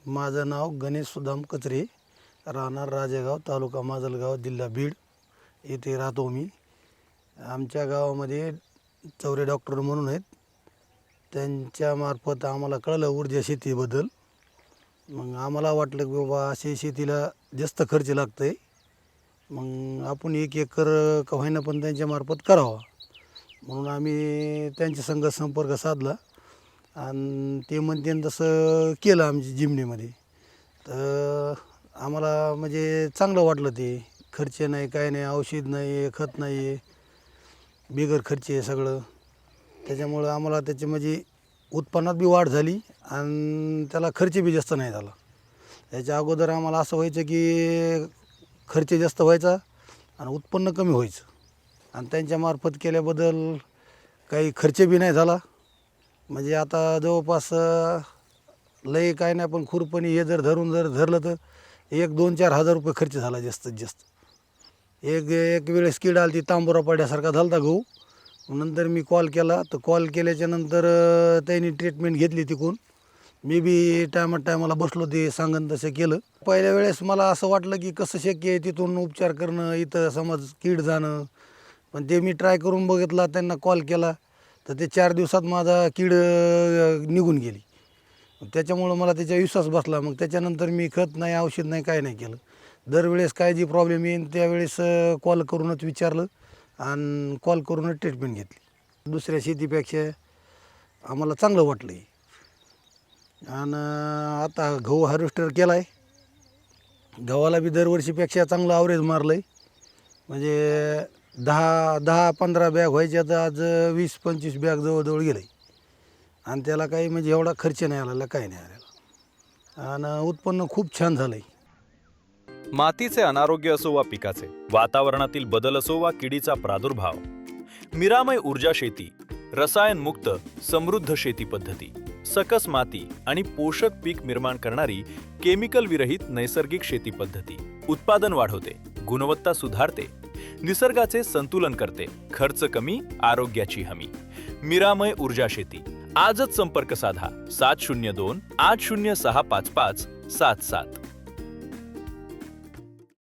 माझं नाव गणेश सुदाम कचरे, राहणार राजेगाव, तालुका माजलगाव, जिल्हा बीड येथे राहतो मी. आमच्या गावामध्ये चौरे डॉक्टर म्हणून आहेत. त्यांच्यामार्फत आम्हाला कळलं ऊर्जा शेतीबद्दल. मग आम्हाला वाटलं की बाबा असे शेतीला जास्त खर्च लागतं आहे, मग आपण 1 एकर का होईना पण त्यांच्यामार्फत करावा. म्हणून आम्ही त्यांच्या संग संपर्क साधला आणि ते म्हणते तसं केलं आमच्या जिमनीमध्ये. तर आम्हाला म्हणजे चांगलं वाटलं. ते खर्च नाही, काय नाही, औषध नाही, खत नाही, बिगर खर्च आहे सगळं. त्याच्यामुळं आम्हाला त्याची म्हणजे उत्पन्नात बी वाढ झाली आणि त्याला खर्च बी जास्त नाही झाला. याच्या अगोदर आम्हाला असं व्हायचं की खर्च जास्त व्हायचा आणि उत्पन्न कमी व्हायचं. आणि त्यांच्यामार्फत केल्याबद्दल काही खर्च बी नाही झाला. म्हणजे आता जवळपास लय काय नाही, पण खुरपणी हे जर धरलं तर 1-2-4 हजार रुपये खर्च झाला जास्तीत जास्त. एक वेळेस कीड आली, ती तांबोरा पडल्यासारखा झालता गहू. नंतर मी कॉल केला, तर कॉल केल्याच्या नंतर त्यांनी ट्रीटमेंट घेतली तिकून. मी बी टायमाला बसलो, ते सांगन तसं केलं. पहिल्या वेळेस मला असं वाटलं की कसं शक्य आहे तिथून उपचार करणं, इथं समज कीड जाणं. पण ते मी ट्राय करून बघितला, त्यांना कॉल केला, तर ते 4 दिवसात माझा कीड निघून गेली. त्याच्यामुळं मला त्याचा विश्वास बसला. मग त्याच्यानंतर मी खत नाही, औषध नाही, काय नाही केलं. दरवेळेस काय जी प्रॉब्लेम येईल त्यावेळेस कॉल करूनच विचारलं आणि कॉल करूनच ट्रीटमेंट घेतली. दुसऱ्या शेतीपेक्षा आम्हाला चांगलं वाटलं आहे. आणि आता गहू हार्वेस्टर केला आहे. गव्हाला बी दरवर्षीपेक्षा चांगलं ॲव्हरेज मारलं आहे. म्हणजे 10-15 बॅग व्हायच्या तर आज 20-25 बॅग जवळजवळ गेलं आहे. आणि त्याला काही म्हणजे एवढा खर्च नाही आलेला, काही नाही आलेला. आणि उत्पन्न खूप छान झालं आहे. मातीचे अनारोग्य असो वा पिकाचे, वातावरणातील बदल असो वा किडीचा प्रादुर्भाव, मिरामय ऊर्जा शेती, रसायनमुक्त समृद्ध शेती पद्धती, सकस माती आणि पोषक पीक निर्माण करणारी केमिकल विरहित नैसर्गिक शेती पद्धती उत्पादन वाढवते, गुणवत्ता सुधारते, निसर्गाचे संतुलन करते, खर्च कमी, आरोग्याची हमी. मिरामय ऊर्जा शेती. आजच संपर्क साधा 702-8065577.